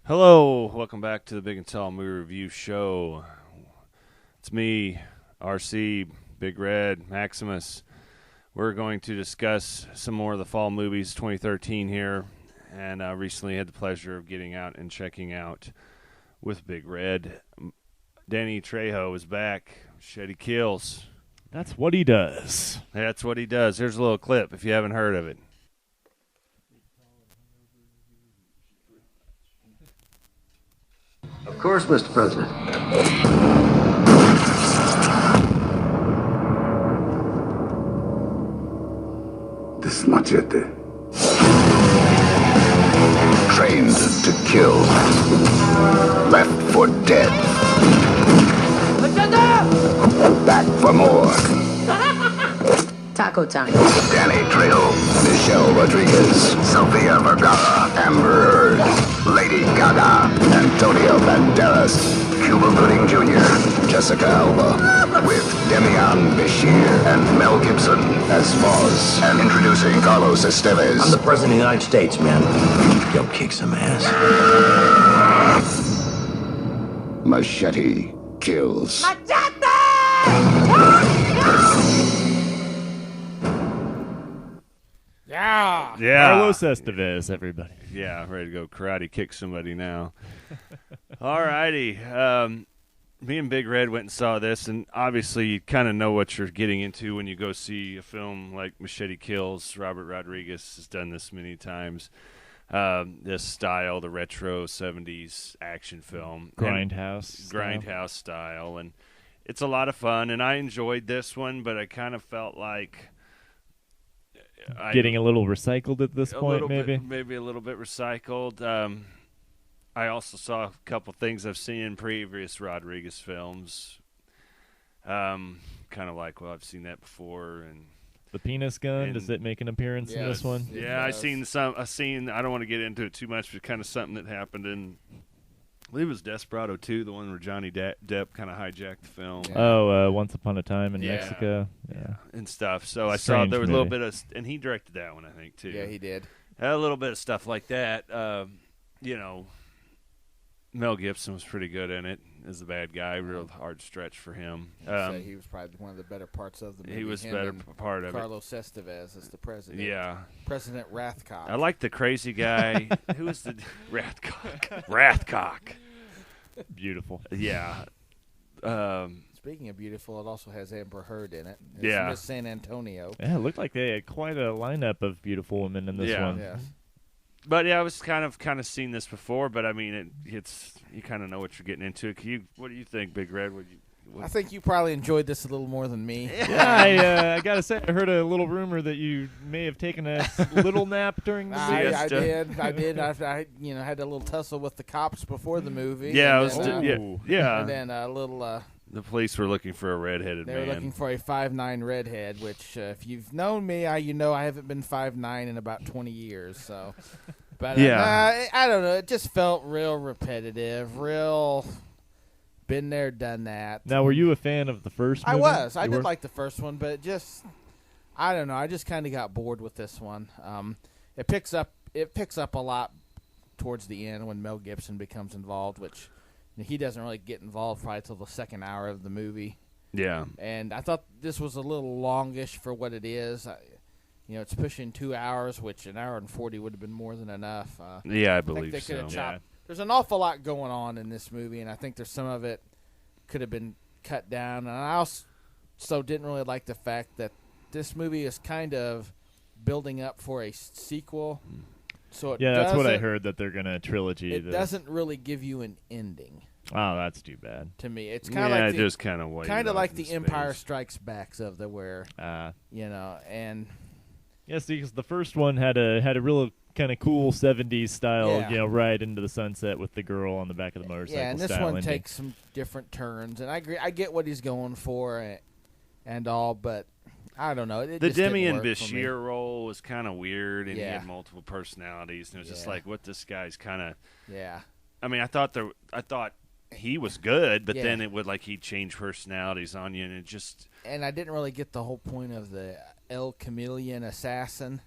Hello, welcome back to the Big and Tall Movie Review Show. It's me, RC, Big Red, Maximus. We're going to discuss some more of the fall movies 2013 here, and recently had the pleasure of getting out and checking out with Big Red. Danny Trejo is back. Machete kills. That's what he does. That's what he does. Here's a little clip if you haven't heard of it. Of course, Mr. President. This Machete. Trained to kill. Left for dead. Back for more. Taco time. Danny Trejo, Michelle Rodriguez, Sofia Vergara, Amber Heard, Lady Gaga, Antonio Banderas, Cuba Gooding Jr., Jessica Alba, with Demian Bashir and Mel Gibson as Foz, and introducing Carlos Estevez. I'm the President of the United States, man. Yo, kick some ass. Machete kills. Yeah. Carlos Estevez, everybody. Yeah, ready to go karate kick somebody now. All righty. Me and Big Red went and saw this, and obviously you kind of know what you're getting into when you go see a film like Machete Kills. Robert Rodriguez has done this many times. This style, the retro 70s action film. Grindhouse style. And it's a lot of fun, and I enjoyed this one, but I kind of felt like... Getting a little recycled at this point, maybe? Maybe a little bit recycled. I also saw a couple things I've seen in previous Rodriguez films. Kind of like, well, I've seen that before. And the penis gun, does it make an appearance in this one? Yeah, I've seen, I don't want to get into it too much, but kind of something that happened in, I believe it was Desperado 2, the one where Johnny Depp kind of hijacked the film. Yeah. Oh, Once Upon a Time in Mexico. Yeah. And stuff. So I saw there was a little bit of, and he directed that one, I think, too. Yeah, he did. A little bit of stuff like that. Mel Gibson was pretty good in it as the bad guy. Real hard stretch for him. He was probably one of the better parts of the movie. He was the better part of Carlos Estevez as the president. Yeah. President Rathcock. I like the crazy guy. Who was the Rathcock. Beautiful. Yeah. Speaking of beautiful, it also has Amber Heard in it. It's Miss San Antonio. Yeah, it looked like they had quite a lineup of beautiful women in this one. Yeah. But yeah, I was kind of seen this before, but I mean, it's you kind of know what you're getting into. What do you think, Big Red? I think you probably enjoyed this a little more than me. Yeah, I gotta say, I heard a little rumor that you may have taken a little nap during the movie. I did. I had a little tussle with the cops before the movie. Yeah, and then a little. The police were looking for a redheaded man. They were looking for a 5'9" redhead, which, if you've known me, I haven't been 5'9" in about 20 years. So, but I don't know. It just felt real repetitive, real been there, done that. Now, were you a fan of the first movie? I was. I did like the first one, but I don't know. I just kind of got bored with this one. It picks up a lot towards the end when Mel Gibson becomes involved, which. He doesn't really get involved probably until the second hour of the movie. Yeah. And I thought this was a little longish for what it is. It's pushing 2 hours, which an hour and 40 would have been more than enough. I believe they so. There's an awful lot going on in this movie, and I think there's some of it could have been cut down. And I also didn't really like the fact that this movie is kind of building up for a sequel. So that's what I heard, that they're going to trilogy. It doesn't really give you an ending. Oh, that's too bad. To me, it's kind of like the space. Empire Strikes Backs of the where, and yes, because the first one had a real kind of cool 70s style, right into the sunset with the girl on the back of the motorcycle. Yeah, and this one takes some different turns, and I agree. I get what he's going for, and all, but I don't know. The Demian Bashir role was kind of weird, and he had multiple personalities, and it was just like, what this guy's kind of. Yeah. I mean, I thought he was good, but then it would he'd change personalities on you, and it just. And I didn't really get the whole point of the El Chameleon assassin.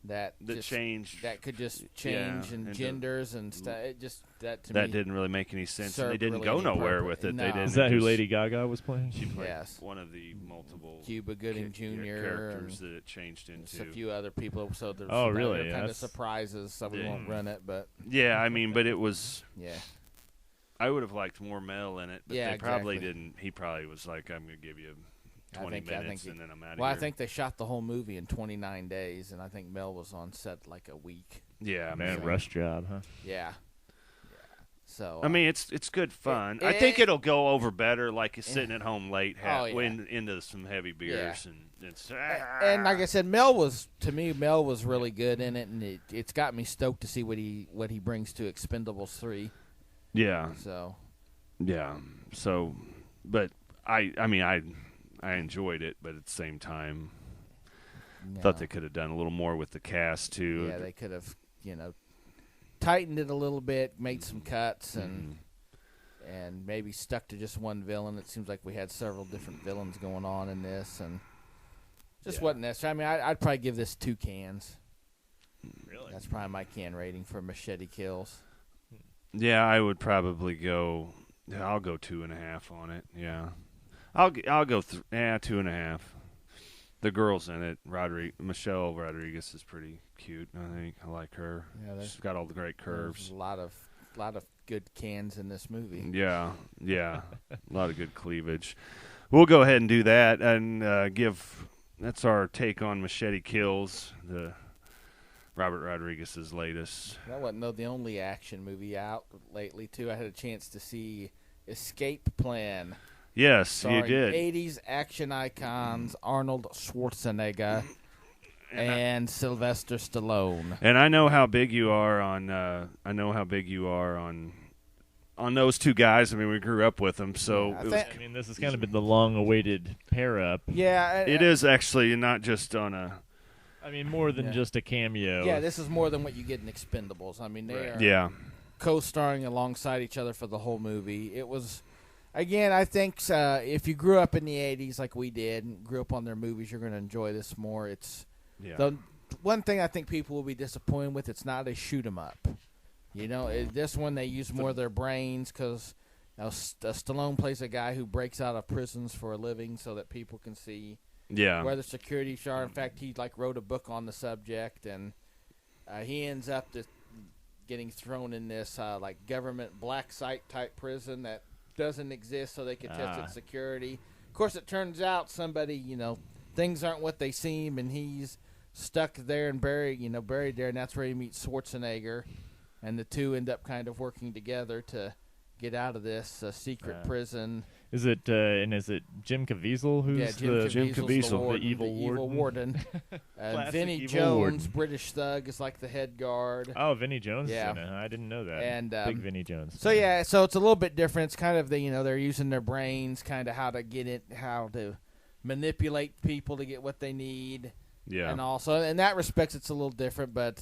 that changed. That could just change and genders and stuff. It just that didn't really make any sense. And they didn't go nowhere with it. No. They didn't. Is that who Lady Gaga was playing? She played yes. one of the multiple Cuba Gooding Jr. characters that it changed into. A few other people. So there's really? kind of surprises. So we won't run it, but yeah, I mean, but it was. Yeah. I would have liked more Mel in it, but yeah, they probably exactly. didn't. He probably was like, "I'm going to give you 20 minutes, and then I'm out of here." Well, I think they shot the whole movie in 29 days, and I think Mel was on set like a week. Yeah, man, rush job, huh? Yeah. So I mean, it's good fun. I think it'll go over better, like sitting at home late, into some heavy beers, and like I said, Mel was really good in it, and it's got me stoked to see what he brings to Expendables 3. Yeah. So. Yeah. So, but I mean, I enjoyed it, but at the same time, thought they could have done a little more with the cast too. Yeah, they could have, tightened it a little bit, made some cuts, and maybe stuck to just one villain. It seems like we had several different villains going on in this, and just wasn't necessary. I mean, I'd probably give this 2 cans. Really? That's probably my can rating for Machete Kills. Yeah, I would probably go. I'll go 2.5 on it. Yeah, I'll go 2.5. The girl's in it. Michelle Rodriguez is pretty cute. I think I like her. Yeah, she's got all the great curves. There's a lot of good cans in this movie. Yeah, a lot of good cleavage. We'll go ahead and do that and give. That's our take on Machete Kills. The Robert Rodriguez's latest. That wasn't the only action movie out lately, too. I had a chance to see Escape Plan. Yes, you did. 80s action icons Arnold Schwarzenegger and Sylvester Stallone. And I know how big you are on. On those two guys. I mean, we grew up with them, so this has kind of been the long-awaited pair-up. Yeah, it is actually not just on a. I mean, more than just a cameo. Yeah, this is more than what you get in Expendables. I mean, they are co-starring alongside each other for the whole movie. It was, again, I think if you grew up in the 80s like we did and grew up on their movies, you're going to enjoy this more. It's the one thing I think people will be disappointed with, it's not a shoot-'em-up. This one they use more of their brains because Stallone plays a guy who breaks out of prisons for a living so that people can see where the securities are. In fact, he wrote a book on the subject, and he ends up getting thrown in this government black site type prison that doesn't exist, so they can test its security. Of course, it turns out things aren't what they seem, and he's stuck there and buried there, and that's where he meets Schwarzenegger, and the two end up kind of working together to get out of this secret prison. Is it Jim Caviezel who's Jim Caviezel, the evil warden? Vinnie Jones, British thug, is like the head guard. Oh, Vinnie Jones. Yeah, I didn't know that. And big Vinnie Jones. So so it's a little bit different. It's kind of they're using their brains, kind of how to get it, how to manipulate people to get what they need. Yeah, and also in that respect, it's a little different. But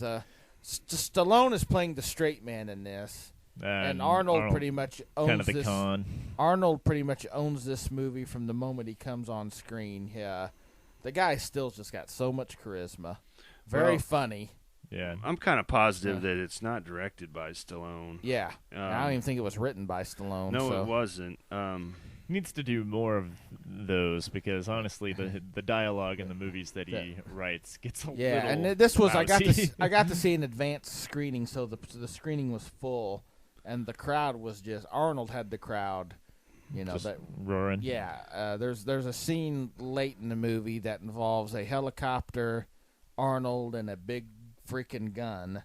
Stallone is playing the straight man in this. And Arnold pretty much owns kind of the this. con. Arnold pretty much owns this movie from the moment he comes on screen. Yeah, the guy still just got so much charisma. Very funny. Yeah, I'm kind of positive that it's not directed by Stallone. Yeah, I don't even think it was written by Stallone. No, it wasn't. He needs to do more of those because honestly, the dialogue in the movies that he writes gets a little. Yeah, and this was lousy. I got to see an advanced screening, so the screening was full. And the crowd was Arnold had the crowd, just that roaring. Yeah, there's a scene late in the movie that involves a helicopter, Arnold, and a big freaking gun.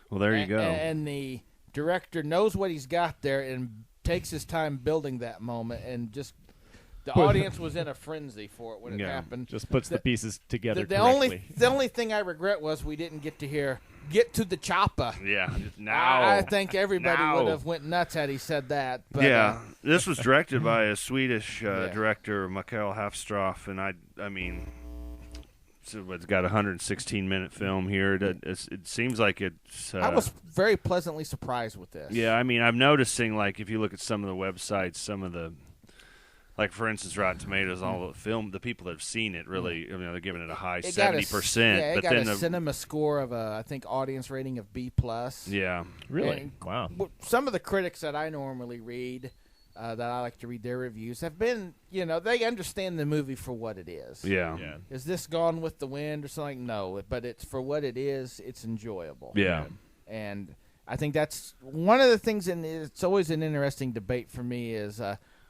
Well, there you go. And the director knows what he's got there and takes his time building that moment, and just the audience was in a frenzy for it when it happened. Just puts the pieces together correctly. The only thing I regret was we didn't get to hear "Get to the chopper." Yeah, now. I think everybody would have went nuts had he said that. But, this was directed by a Swedish director, Mikael Hafstroff, and I mean, so it's got a 116-minute film here. It seems like it's. I was very pleasantly surprised with this. Yeah, I mean, I'm noticing if you look at some of the websites, some of the. Like, for instance, Rotten Tomatoes, all the people that have seen it really, they're giving it a high It got 70%. Yeah, it but got then a cinema score of I think audience rating of B+. Yeah. Really? And Wow. Some of the critics that I normally read, that I like to read their reviews, have been, they understand the movie for what it is. Yeah. Yeah. Is this Gone with the Wind or something? No, but it's for what it is. It's enjoyable. Yeah. And I think that's one of the things, and it's always an interesting debate for me, is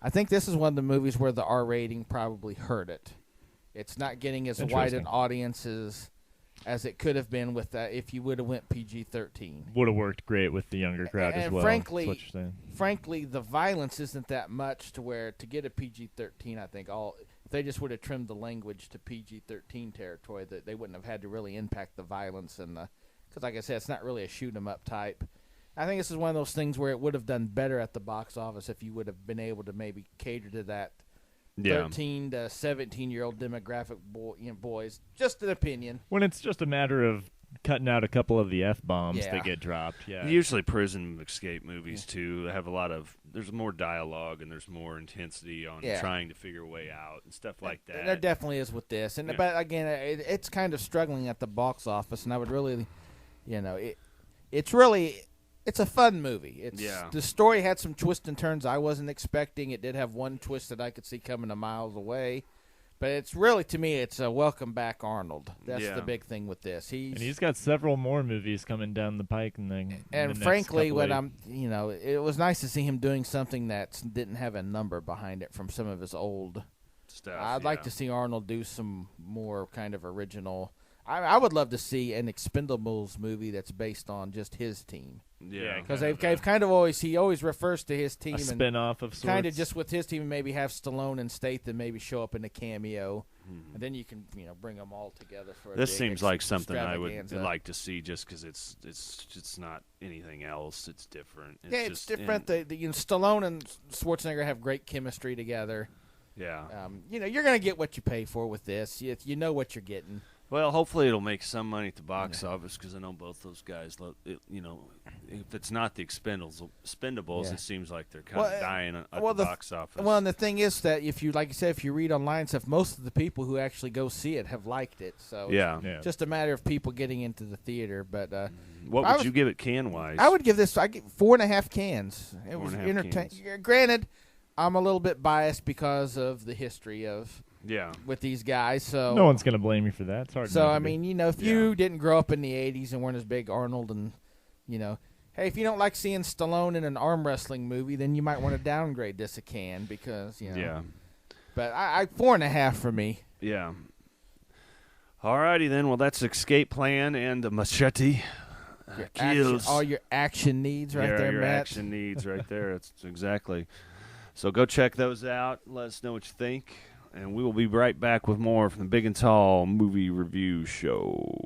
I think this is one of the movies where the R rating probably hurt it. It's not getting as wide an audiences as it could have been with that if you would have went PG-13. Would have worked great with the younger crowd as well. Frankly, that's what you're saying. Frankly, the violence isn't that much to where to get a PG-13, I think if they just would have trimmed the language to PG-13 territory, that they wouldn't have had to really impact the violence and because, like I said, it's not really a shoot 'em up type. I think this is one of those things where it would have done better at the box office if you would have been able to maybe cater to that 13 to 17-year-old demographic boys. Just an opinion. When it's just a matter of cutting out a couple of the F-bombs that get dropped. Yeah. Usually prison escape movies, too, have there's more dialogue and there's more intensity on trying to figure a way out and stuff like that. There definitely is with this. But, again, it's kind of struggling at the box office, and I would really, it's a fun movie. The story had some twists and turns I wasn't expecting. It did have one twist that I could see coming a miles away. But it's really, to me, it's a welcome back Arnold. That's the big thing with this. He's got several more movies coming down the pike. And frankly, it was nice to see him doing something that didn't have a number behind it from some of his old stuff. I'd like to see Arnold do some more kind of original. I would love to see an Expendables movie that's based on just his team. Yeah, because they've kind of always refers to his team. A spin-off of sorts. Kind of just with his team, maybe have Stallone and Statham maybe show up in a cameo, and then you can bring them all together for. This seems like something I would like to see, just because it's not anything else. It's different. It's different. Stallone and Schwarzenegger have great chemistry together. Yeah. You're going to get what you pay for with this. You know what you're getting. Well, hopefully it'll make some money at the box office, because I know both those guys. If it's not the Expendables, it seems like they're kind of dying at the box office. Well, and the thing is that if you read online stuff, most of the people who actually go see it have liked it. So it's just a matter of people getting into the theater. But what would you give it can-wise? I would give this 4.5 cans. It was entertaining. Granted, I'm a little bit biased because of the history of. Yeah, with these guys, so no one's gonna blame you for that. It's hard. So I mean, if you didn't grow up in the '80s and weren't as big Arnold, and hey, if you don't like seeing Stallone in an arm wrestling movie, then you might want to downgrade this a can because Yeah. But I 4.5 for me. Yeah. Alrighty then. Well, that's Escape Plan and Machete. All your action needs right there, your Matt. Action needs right there. That's exactly. So go check those out. Let us know what you think. And we will be right back with more from the Big and Tall Movie Review Show.